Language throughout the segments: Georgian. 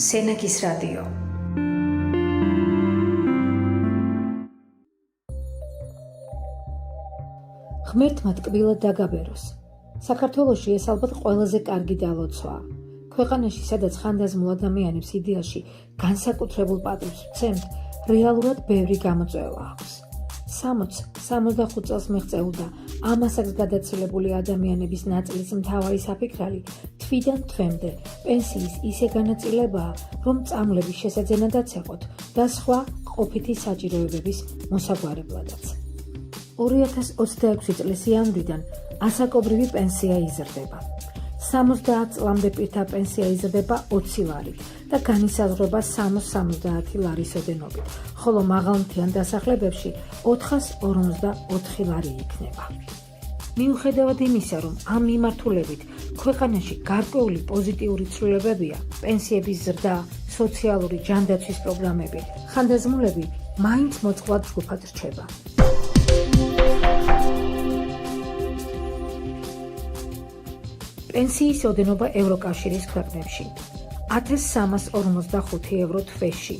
სენაკის რადიო. ღმერთმა ტკბილად დაგაბეროს. საქართველოში ეს ალბათ ყველაზე კარგი დალოცვაა. ქვეყანაში, სადაც ხანდაზმულ ადამიანებს იდეაში განსაკუთრებულ პატივს ვცემთ, რეალურად ბევრი გამოწვევა აქვს. 60-65 წელს მიღწეულდა ამ ასაკს გადაცილებული ადამიანების ნაწილის მთავარი საფიქრალი თვიდან თვემდე პენსიის ისე განაწილებაა, რომ წამლების შესაძენადაც ეყოთ და სხვა ყოფითი საჭიროებების მოსაგვარებლადაც. 2026 წლის იანვრიდან ასაკობრივი პენსია იზრდება. 70 წლამდე პირთა პენსია იზრდება 20 ლარით და განისაზღვრება 60-70 ლარის ოდენობით, ხოლო მაღალმთიან დასახლებებში 454 ლარი იქნება. მიუხედავად იმისა, რომ ამ მიმართულებით ქვეყანაში გარკვეული პოზიტიური ცვლილებებია, პენსიების ზრდა, სოციალური ჯანდაცვის პროგრამები, ხანდაზმულები მაინც მოწყვლად ჯგუფად რჩება. პენსიის ოდენობა ევროკავშირის ქვეყნებში 1345 евро თვეში,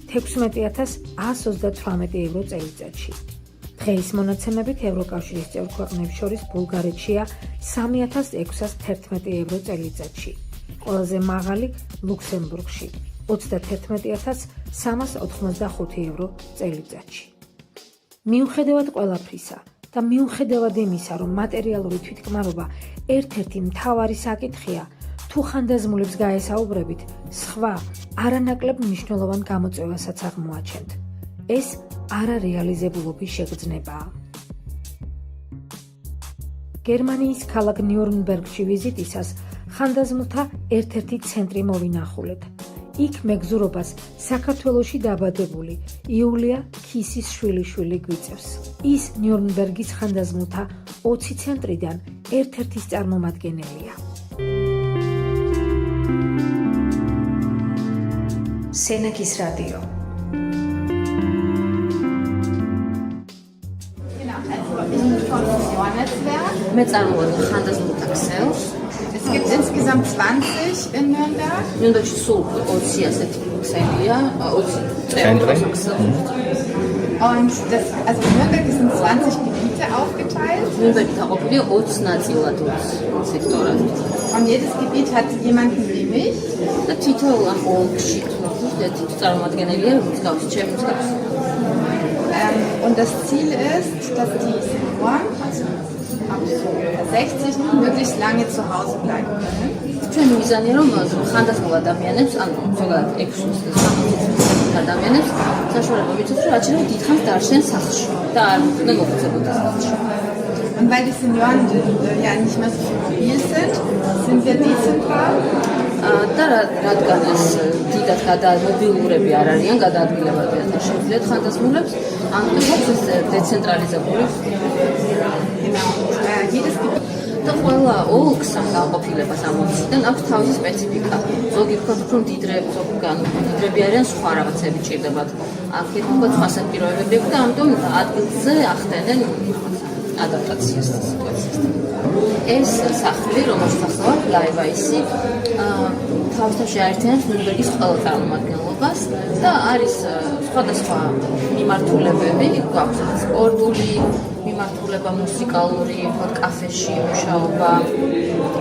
16128 евро წელიწადში. დღეის მონაცემებით ევროკავშირის წევრ ქვეყნებს შორის ბულგარეთშია 3611 евро წელიწადში, ყველაზე მაღალი ლუქსემბურგში 31385 евро წელიწადში. მიუხედავად ყველაფრისა და მიუხედავად იმისა, რომ მატერიალური თვითკმარობა ერთ-ერთი მთავარი საკითხია, თუ ხანდაზმულებს გაესაუბრებით, სხვა არანაკლებ მნიშვნელოვან გამოწვევასაც აღმოაჩენთ. ეს არარეალიზებულობის შეგრძნებაა. გერმანიის ქალაქ ნიურნბერგში ვიზიტისას ხანდაზმულთა ერთ-ერთი ცენტრი მოვინახულეთ. იქ მეგზურობას საქართველოში დაბადებული იულია ქისის შვილიშვილი გვიწევს. ის ნიურნბერგის ხანდაზმულთა 20 ცენტრიდან ერთ-ერთის წარმომადგენელია. სენაკის რადიო. მე წარმოვადგენ ხანდაზმულთა ქსელს. Es gibt insgesamt 20 in Nürnberg. ნიურნბერგში სულ 20 ასეთი ქსელია, 20 წევრი. Und also in Nürnberg sind 20 Gebiete aufgeteilt. ნიურნბერგი დაყოფილია 20 ნაწილად, 20 სექტორად. Und jedes Gebiet hat jemanden wie mich. და თითოეულ ამ ოლქში თითო წარმომადგენელია, როგორც გავს ჩემი მსგავს. Und das Ziel ist, dass die Senioren, also ab so 60 möglichst lange zu Hause bleiben können. ჩვენ მიზანია რომ ხანდაზმულ ადამიანებს, ანუ ზოგადად 60 ადამიანებს საშუალება მიცეს, რომ აჩვენონ დიდხანს დარჩნენ სახლში და არ უნდა მოხუცებოდეს სახლში. Und weil die Senioren ja nicht mehr so mobil sind wir dezentral. და რადგან ეს დიდად მობილურები არ არიან, გადაადგილებადი და შეუძლიათ ხანდაზმულებს, ამიტომ ეს დეცენტრალიზებული. Genau. Jedes Gebiet და ყველა ოლქს ამ გაყოფილებას ამ ოლქიდან აქვს თავისი სპეციფიკა. ზოგი ვქოთ, რომ დიდრები არიან სხვა რაღაცები ჭირდებათ. აქეთ ვქოთ სხვა საპიროებები და ამიტომ ადგილზე ახდენენ ადაპტაციას სიტუაციასთან. ეს სახლი, რომელშიც ახლა ლაივაისი, თავისთავად აერთიანებს ნიურნბერგის ყველა წარმომადგენლობას და არის სხვადასხვა მიმართულებები, გვაქვს სპორტული მიმართულება, მუსიკალური, კაფეში მუშაობა.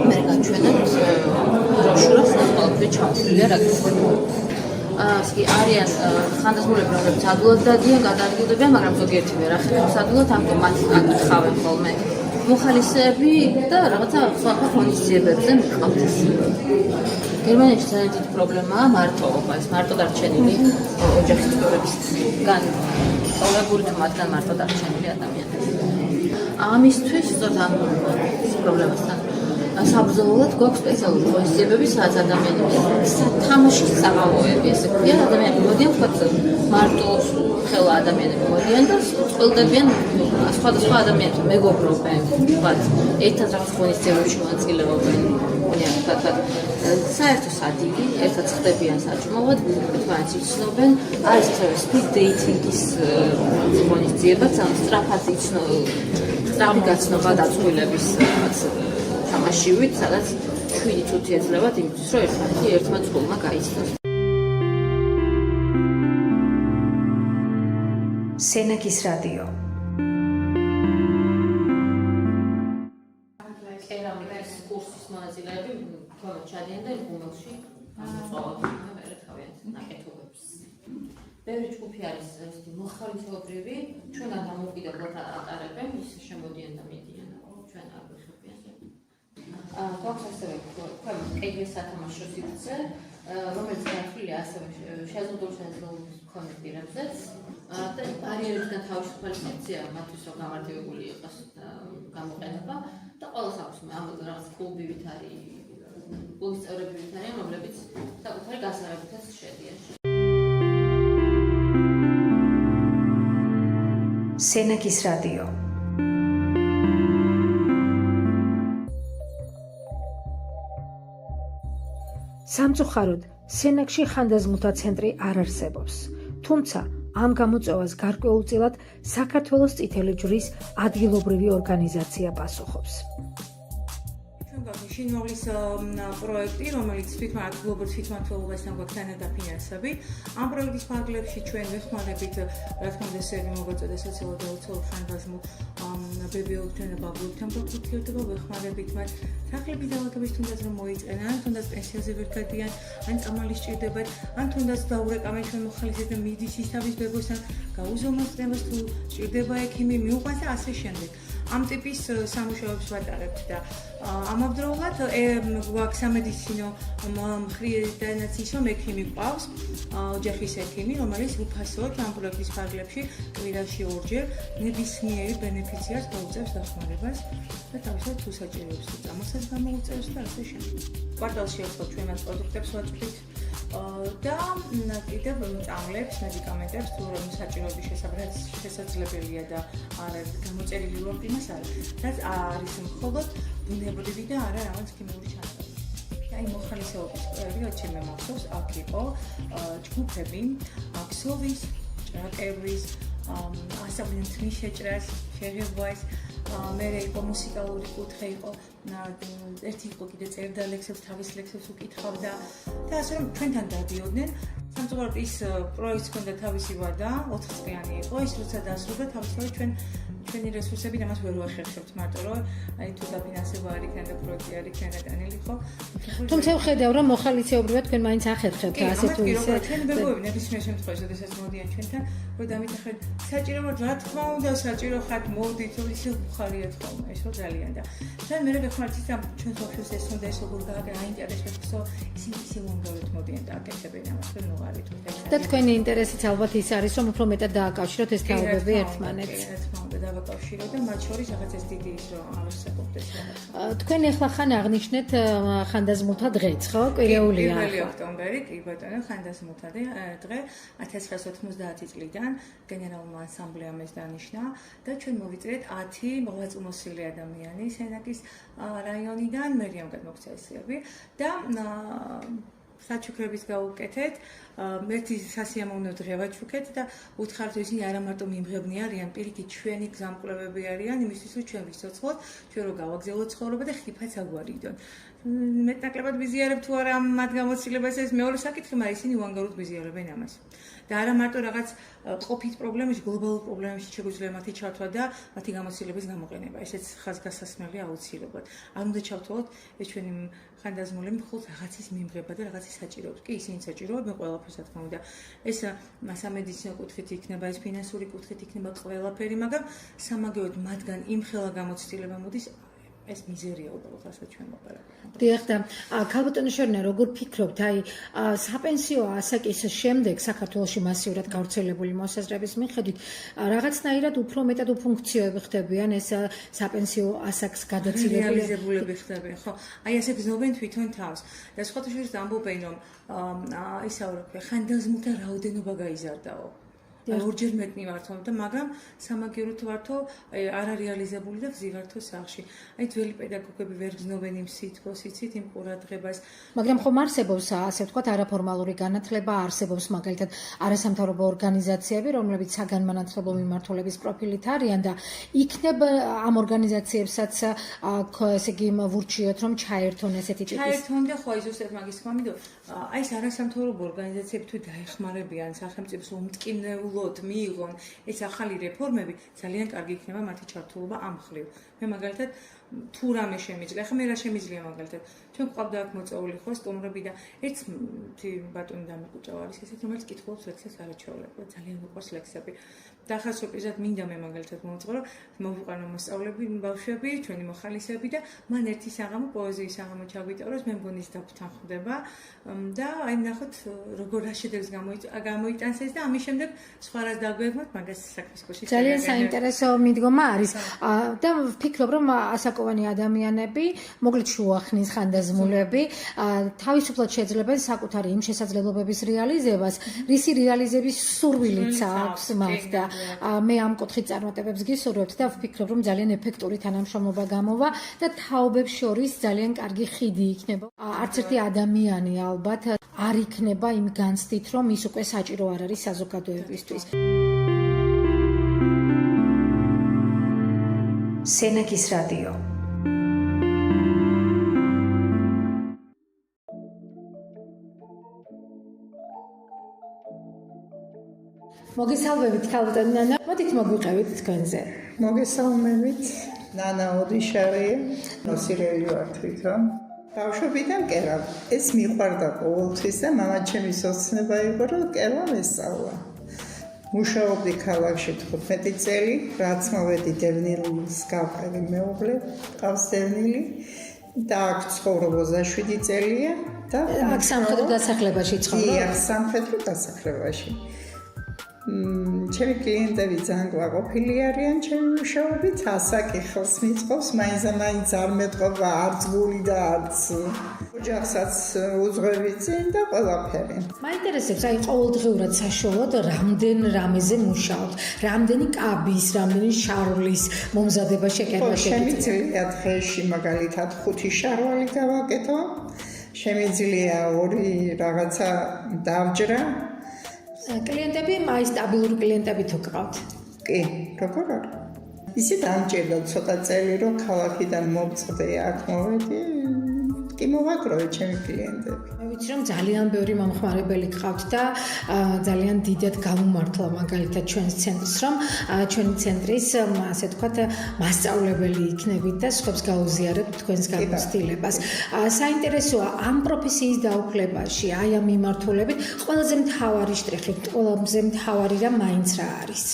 მე გაჩვენებთ ბროშურას, ყველაფერი ჩამოთვლილია რეგისტრირებული. არიან ხანდაზმულები, რომლებიც ადვილად დადიან, გადაადგილდებიან, მაგრამ ზოგიერთი ვერ ახერხებს ადვილად, ამიტომ მათ აკითხავენ ხოლმე მოხალისეები და რაღაცა სხვა ღონისძიებებზე მიყავთ. გერმანიაში ძალიან დიდი პრობლემაა მარტოობა, ეს მარტო დარჩენილი ოჯახის წევრებისგან, ტოლებული თუ მათგან მარტო დარჩენილი ადამიანები. ამისთვის ზოგადად ამ პრობლემასთან საბრძოლოდ გვაქვს სპეციალური ღონისძიებები, სადაც ადამიანები თამაშის საღამოები, ესე ქვია, ადამიანები მოდიან, ვთქვათ, მარტო ხელა ადამიანები მოდიან და წყვილდებიან სხვადასხვა ადამიანებს, მეგობრობენ, ვთქვათ, ერთად რაღაც ღონისძიებებში მონაწილეობენ, ვთქვათ, საერთო სადილი, ერთად ხდებიან საჭმელად, ერთმანეთს იცნობენ, არის ასევე speed dating-ის ღონისძიებაც, ან სწრაფად გაცნობა დაწყვილების რაღაც თამაშივით, სადაც 7 წუთი ეძლებათ იმისთვის, რომ ერთმანეთი ერთმა წყვილმა გაიცნოს. სენაკის რადიო. კერამიკის კურსის მონაწილეები თვალად ჩადიან და ღუმელში გამოწვავენ მერე თავიანთ ნაკეთობებს. ბევრი ჯგუფი არის ესეთი მოხალისეობრივი, ჩვენგან დამოუკიდებლად ატარებენ, ის შემოდიან და მიდიან ჩვენ არ ვიხებიან. გვაქვს ასევე კეიგრის სათამაშო სივრცე, რომელიც გათვლილია ასევე შეზღუდულ მქონე პირებზეც და ბარიერებისგან თავისუფალი სექცია მათთვის რომ გამარტივებული იყოს გამოყენება და ყველას აქვს ამაზე რაღაც კლუბივით არის კლუბის წევრებივით არიან, რომლებიც საკუთარი გასაღებითაც შედიან. სენაკის რადიო. სამწუხაროდ, სენაკში ხანდაზმულთა ცენტრი არ არსებობს. თუმცა, ამ გამოწვევას გარკვეულწილად საქართველოს წითელი ჯვრის ადგილობრივი ორგანიზაცია პასუხობს. შინმოვლის პროექტი, რომელიც ადგილობრივ თვითმმართველობასთან გვაქვს დაფინანსები. ამ პროექტის ფარგლებში ჩვენ ვეხმარებით, რა თქმა უნდა, სერვი მოგვაწოდა სოციალურ და უცხოურ ხანგრძლივ ბებიებთან და ბაბუებთან პროფილირდება, ვეხმარებით მათ სახლების დალაგების თუნდაც რომ მოიწყენან, თუნდაც პენსიაზე ვერ გადიან, ან წამალი სჭირდებათ, ან თუნდაც დაურეკავენ ჩვენ მოხალისეებს და მიდის ისავის ბებოსთან, გაუზომოსნებას თუ სჭირდება ექიმი, მიუყვანს და ასე შემდეგ. ამ ტიპის სამუშაოებს ვატარებთ და ამავდროულად გვაქვს სამედიცინო მხრიდანაც ის რომ ექიმი გვყავს, ოჯახის ექიმი, რომელიც უფასოდ ამ პროექტის ფარგლებში კვირაში ორჯერ ნებისმიერ ბენეფიციარს გაუწევს დახმარებას და თავისუფლად თუ საჭიროებს წამოსაც გამოუწევს და ასე შემდეგ. კვარტალში ერთხელ ჩვენ მას პროდუქტებს ვაწვდით და კიდევ წამლებს, მედიკამენტებს, თუ რომ საჭიროების შესაძლებელია და არ გამოწერილი რომ იმას არის. რაც არის მხოლოდ ბუნებრივი და არა რაღაც ქიმიური ჩანაწერი. აი მოხალისეობის პროექტი, რაც ჩემს მახსოვს, აქ იყო ჯგუფები, ქსოვის, ჭრაკების, ასაბლიან თმის შეჭრას, შეღებვას, მე იყო მუსიკალური კუთხე იყო, ერთი იყო კიდე წერდა ლექსებს, თავის ლექსებს უკითხავდა და ასე რომ ჩვენთან დადიოდნენ. სამწუხაროდ ის პროექტს ჰქონდა თავისი ვადა, 4 წლიანი იყო, ის როცა დასრულდა, თავისთავად ჩვენი რესურსები ამას ვერ ვახერხებთ მარტო რომ აი თუ დაფინანსება არ იქნება და პროექტი არ იქნება დანელი ხო. თუმცა ვხედავ რომ მოხალისეობრივად თქვენ მაინც ახერხებთ და ასე თუ ისე. ჩვენ ბებოები ნებისმიერ შემთხვევაში, როდესაც მოდიან ჩვენთან, რომ დამიტეხეთ საჭიროა რა თქმა უნდა საჭირო ხართ მოდით, რომ ისე ხარიათ ხოლმე, ეს რო ძალიან და თან მე ვეხმართ ის ჩვენ სოფიოს ეს უნდა ეს როგორ გააინტერესებს, რომ ისინი მომგავეთ მოდიან და აკეთებენ ამას, რომ ნუღარით უხეშა. და თქვენი ინტერესიც ალბათ ის არის, რომ უფრო მეტად დააკავშიროთ ეს თაობები ერთმანეთს. რა თქმა უნდა დავაკავშიროთ და მათ შორის რაღაც ეს დიდი ის რომ ავერსებობდეს რაღაც. თქვენ ახლა ხან აღნიშნეთ ხანდაზმულთა დღეც, ხო? კვირეულია. 1 ოქტომბერი, კი ბატონო, ხანდაზმულთა დღე 1990 წლიდან გენერალურმა ასამბლეამ ეს დანიშნა და ჩვენ მოვიწერეთ 10 მოღვაწმოსილი ადამიანი სენაკის რაიონიდან, მერიამ გადმოგვცეს და საჩუქრების გავუკეთეთ, ერთი სასიამოვნო დღე ვაჩუქეთ და უთხართ ისინი არა მარტო მიმღებნი არიან, პირიქით ჩვენი გზამკვლევები არიან, იმისთვის რომ ჩვენ ვიცოცხლოთ, ჩვენ რო გავაგზავნოთ ცხოვრება და ხიფაც აგვარიდონ. მეტნაკლებად ვიზიარებ თუ არა მათ გამოცდილებას ეს მეორე საკითხი, მაგრამ ისინი უანგაროდ ვიზიარებენ ამას. და არა მარტო რაღაც ყოფით პრობლემებში, გლობალურ პრობლემებში შეგვიძლია მათი ჩართვა და მათი გამოცდილების გამოყენება. ესეც ხაზგასასმელი აუცილებლად. არ უნდა ჩავთვალოთ ეს ჩვენი ხანდაზმულები მხოლოდ რაღაცის მიმღება და რაღაცის საჭიროებს. კი, ისინი საჭიროებენ ყველაფერს, რა თქმა უნდა. ეს სამედიცინო კუთხით იქნება, ეს ფინანსური კუთხით იქნება ყველაფერი, მაგრამ სამაგეოდ მათგან იმხელა გამოცდილება მოდის ეს მიზერია უბრალოდ რასაც ჩვენ ვაპარაკობთ. დიახ და ქალბატონო შორნა როგორ ფიქრობთ, აი საპენსიო ასაკის შემდეგ საქართველოში მასიურად გავრცელებული მოსაზრების მიხედვით რაღაცნაირად უფრო მეტად უფუნქციოები ხდებიან ეს საპენსიო ასაკს გადაწილებულები ხდებიან, ხო? აი ასე გზნობენ თვითონ თავს. და სხვათა შორის ამბობენ რომ ისა რა ქვია, ხანდაზმულთა რაოდენობა გაიზარდაო. ორჯერ მეტნი ვართო და მაგრამ სამაგიეროდ ვართო არ არეალიზებული და ვზივართო სახლში. აი ძველი პედაგოგები ვერ გზნობენ იმ სითბოს, იცით, იმ ყურადღებას. მაგრამ ხომ არსებობს ასე ვთქვათ არაფორმალური განათლება, არსებობს მაგალითად არასამთავრობო ორგანიზაციები, რომლებიც საგანმანათლებლო მიმართულების პროფილით არიან და იქნება ამ ორგანიზაციებსაც ესე იგი ვურჩიოთ რომ ჩაერთონ ესეთი ტიპის ჩაერთონ და ხო ზუსტად მაგის თქმა მინდო აი ეს არასამთავრობო ორგანიზაციები თუ დაეხმარებიან სახელმწიფოს უმტკივნეულოდ მიიღონ ეს ახალი რეფორმები ძალიან კარგი იქნება მათი ჩართულობა ამ მხრივ. მე მაგალითად თუ რამე შემიძლია, ახლა მე რა შემიძლია მაგალითად ჩვენ გვყავდა აქ მოწვეული ხო სტუმრები და ერთ ბატონი დამეკუჭა არის ესეთ რომელიც კითხულობს ლექციას არაჩვეულებრივად ძალიან მიყვარს ლექსები და ახლა სურპრიზად მინდა მე მაგალითად მომწყრო მოვიყვანო მოსწავლები ბავშვები ჩვენი მოხალისეები და მან ერთი საღამო პოეზიის საღამო ჩაგვიტაროს მე მგონი ის დაფთანხდება და აი ნახოთ როგორ რა შედეგს გამოიტანს ეს და ამის შემდეგ სხვა რას დაგვეგმოთ მაგას საქმის ქვეშ ძალიან საინტერესო მიდგომა არის და ვფიქრობ რომ ასაკოვანი ადამიანები მოკლედ შუახნის ხანდაზმულები თავისუფლად შეძლებენ საკუთარი იმ შესაძლებლობების რეალიზებას რისი რეალიზების სურვილიც აქვს მათ და მე ამ კუთხით წარმატებებს გისურვებთ და ვფიქრობ რომ ძალიან ეფექტური თანამშრომლობა გამოვა და თაობებს შორის ძალიან კარგი ხიდი იქნება არც ერთი ადამიანი ალბათ არ იქნება იმ განცდით რომ ის უკვე საჭირო არ არის საზოგადოებისთვის სენაკის რადიო მოგესალმებით ქალბატონი ნანა მოდით მოგვიყევით თქვენზე მოგესალმებით ნანა ოდიშარი ნოსირელი ვარ თვითონ ბავშვობიდან კერავ ეს მიყვარდა ყოველთვის და მამაჩემის ოცნება იყო რომ კერავ ესწავლა მუშაობდი ქალაქში 15 წელი რაც მოვედი დევნილს გავყევი მეუღლე ყავს დევნილი და აქ ცხოვრობ 27 წელია და აქ სამხედრო დასახლებაში ცხოვრობ დიახ სამხედრო დასახლებაში ჩემი კლიენტები ძალიან გვაყოფილი არიან ჩემი მუშაობით ასაკი ხელს მიწყობს მაინც არ მეტყობა არც გული და არც ოჯახსაც უძღვევი წინ და ყველაფერი მაინტერესებს აი ყოველდღიურად საშუალოდ რამდენ რამეზე მუშაობთ რამდენი კაბის რამდენი შარვლის მომზადება შეკერება შემიძლია დღეში მაგალითად 5 შარვალი გავაკეთო შემიძლია 2 რაღაცა დავჯრა კლიენტები აი სტაბილური კლიენტები თუ გყავთ? კი, როგორ არის? ისე დამჭირდა ცოტა წელი რომ ქალაქიდან მოვწყდე აქ მოვედი, კი მოვაგროვე ჩემი კლიენტები. მე ვიცი რომ ძალიან ბევრი მომხმარებელი გყავთ და ძალიან დიდად გამომართლა მაგალითად ჩვენს ცენტრს რომ ჩვენი ცენტრის ასე ვთქვათ მასწავლებელი იქნებით და სხვებს გაუზიარებთ თქვენს გამოცდილებას. საინტერესოა ამ პროფესიის დაუფლებაში, აი ამ მიმართულებით ყველაზე მთავარი შტრიხი, ყველაზე მთავარი რა მაინც რა არის?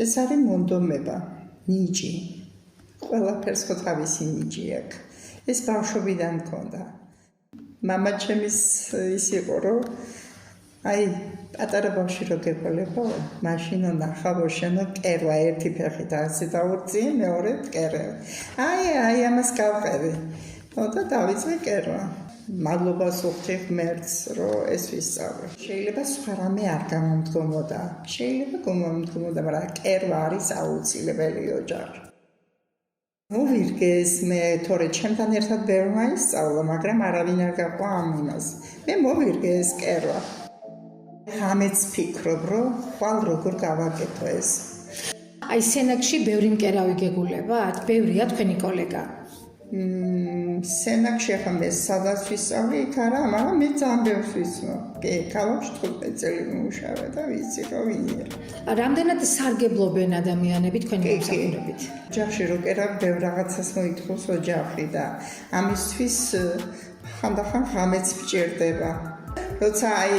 ეს არის მონდომება, ნიჭი. ყველაფერს ხო თავისი ნიჭი აქვს. ეს ბავშვობიდან მქონდა. მამაჩემის ის იყო რომ აი პატარა ბავშვი რო გეყოლებო, მაშინ ნახავ შენო კერვა ერთი ფეხი და ასე დაურწი, მეორე კერვა. აი ამას გავყევი. და დავიწყე კერვა. მადლობას ვუხდი ღმერთს, რომ ეს ვისწავლე. შეიძლება სხვა რამე არ გამომდგომოდა. შეიძლება გამომდგომოდა, მაგრამ კერვა არის აუცილებელი ოჯახში. მოვირგეს მე თორე ჩემთან ერთად ბევრმა ისწავლა, მაგრამ არავინ არ გაყვა ამ იმას. მე მოვირგე ეს კერვა. ამეც ფიქრობ, რომ ხვალ როგორ გავაკეთო ეს. აი სენაკში ბევრი მკერავი გეგულებათ? ბევრია თქვენი კოლეგა? სენაკში ახლა მე სადაც ვისწავლე, იქ არა, მაგრამ მე ძალიან ბევრს ვიცნობ. კი, ქალაქში 15 წელი ვიმუშავე და ვიცი რომ ვინია. რამდენად სარგებლობენ ადამიანები თქვენი მომსახურებით? ოჯახში რო კერავ ბევრ რაღაცას მოითხოვს ოჯახი და ამისთვის ხანდახან ღამეც მჭირდება. როცა აი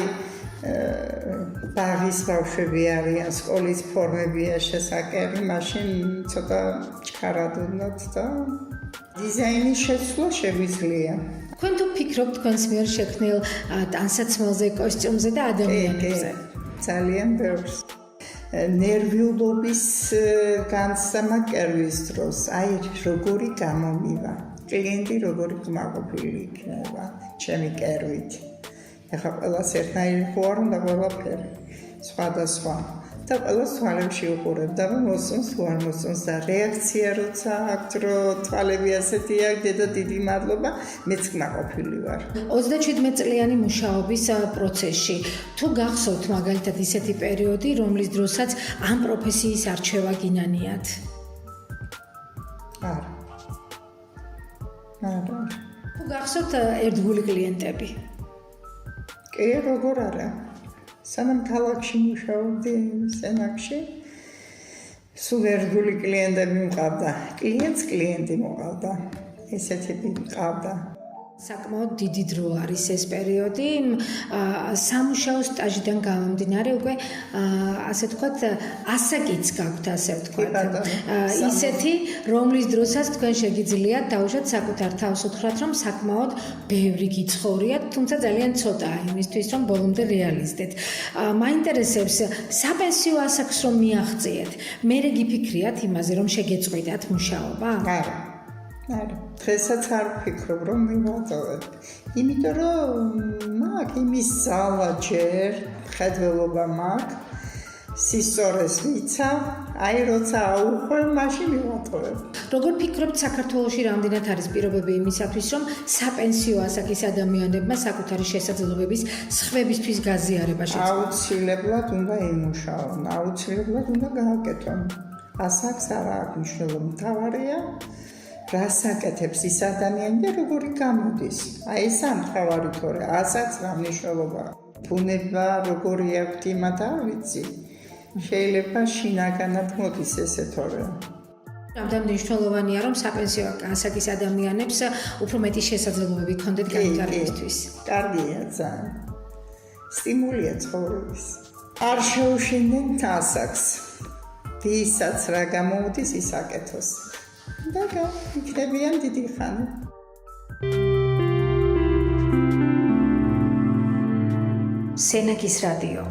ბაღის ბავშვები არიან, სკოლის ფორმებია შესაკები, მაშინ ცოტა ჩქარად უნდათ და დიზაინის შეცვლა შეგვიძლია. თქვენ თუ ფიქრობთ თქვენს მიერ შექმნილ ტანსაცმელზე, კოსტიუმზე და ადამიანებზე? ძალიან ბევრს. ნერვიულობის განცდამა კერვის დროს, აი როგორი გამომივა. კლიენტი როგორი კმაყოფილი იქნება ჩემი კერვით. ეხლა ყველას ერთნაირი ხო არ უნდა ყველაფერი. სხვადასხვა და ყველას თვალებში უყურებდა რომ მოსწონს თუ არ მოსწონს და რეაქცია როცა აქვს რომ თვალები ასეთი აქვს დედა დიდი მადლობა მეც კმაყოფილი ვარ 37 წლიანი მუშაობის პროცესში თუ გახსოვთ მაგალითად ისეთი პერიოდი რომლის დროსაც ამ პროფესიის არჩევა გინანიათ არა თუ გახსოვთ ერთგული კლიენტები კი როგორ არა სანამ ქალაქში მუშაობდი სენაკში სულ ერთგული კლიენტები მყავდა კლიენტი მოყავდა ესეთები მყავდა საკმაოდ დიდი დრო არის ეს პერიოდი სამუშაო სტაჟიდან გამომდინარე უკვე ასე ვთქვათ ასაკიც გაქვთ ასე ვთქვათ ისეთი რომლის დროსაც თქვენ შეგიძლიათ დაუშვათ საკუთარ თავს უთხრათ რომ საკმაოდ ბევრი გიცხოვრიათ თუმცა ძალიან ცოტაა იმისთვის რომ ბოლომდე რეალიზდეთ მაინტერესებს საპენსიო ასაკს რომ მიაღწიეთ მერე გიფიქრიათ იმაზე რომ შეგეწყვიტათ მუშაობა არა დღესაც არ ვფიქრობ რომ მივაწოვებ იმიტომ რომ მაგ იმის ძალა ჯერ ხედველობა მაგ სისწორეს ვიცავ აი როცა აუხვევ მაშინ მივაწოვებ როგორ ფიქრობთ საქართველოში რამდენად არის პირობები იმისათვის რომ საპენსიო ასაკის ადამიანებმა საკუთარი შესაძლებლობების სხვებისთვის გაზიარება შეძლოს აუცილებლად უნდა იმუშაონ აუცილებლად უნდა გააკეთონ ასაკს არ აქვს მნიშვნელობა მთავარია რას აკეთებს ის ადამიანი და როგორი გამოდის აი ეს ამთავარი თორე ასაკს რა მნიშვნელობა ბუნება როგორი აქვს იმათ არ ვიცი შეიძლება შინაგანად მოდის ესე თორე რამდენ მნიშვნელოვანია რომ საპენსიო ასაკის ადამიანებს უფრო მეტი შესაძლებლობები ჰქონდეთ განვითარებისთვის კარგია ძალიან სტიმულია ცხოვრების არ შეუშინდნენ ასაკს ვისაც რა გამოუდის ის აკეთოს და იქნებიან დიდი ხანი. სენაკის რადიო.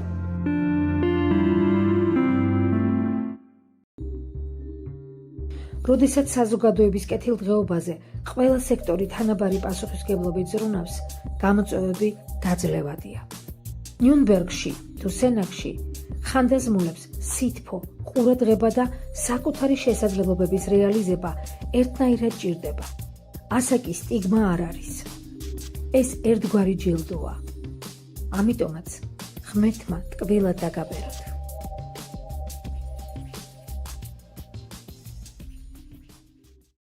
როდესაც საზოგადოების კეთილდღეობაზე ყველა სექტორი თანაბარი პასუხისმგებლობით ზრუნავს, გამოწვევები დაძლევადია. ნიუნბერგში თუ სენაკში ხანდაზმულებს სითბო, ყურადღება და საკუთარი შესაძლებლობების რეალიზება ერთნაირად ჭირდება. ასაკის სტიგმა არ არის. ეს ერთგვარი ჯილდოა. ამიტომაც ღმერთმა ტკბილად დაგაბეროთ.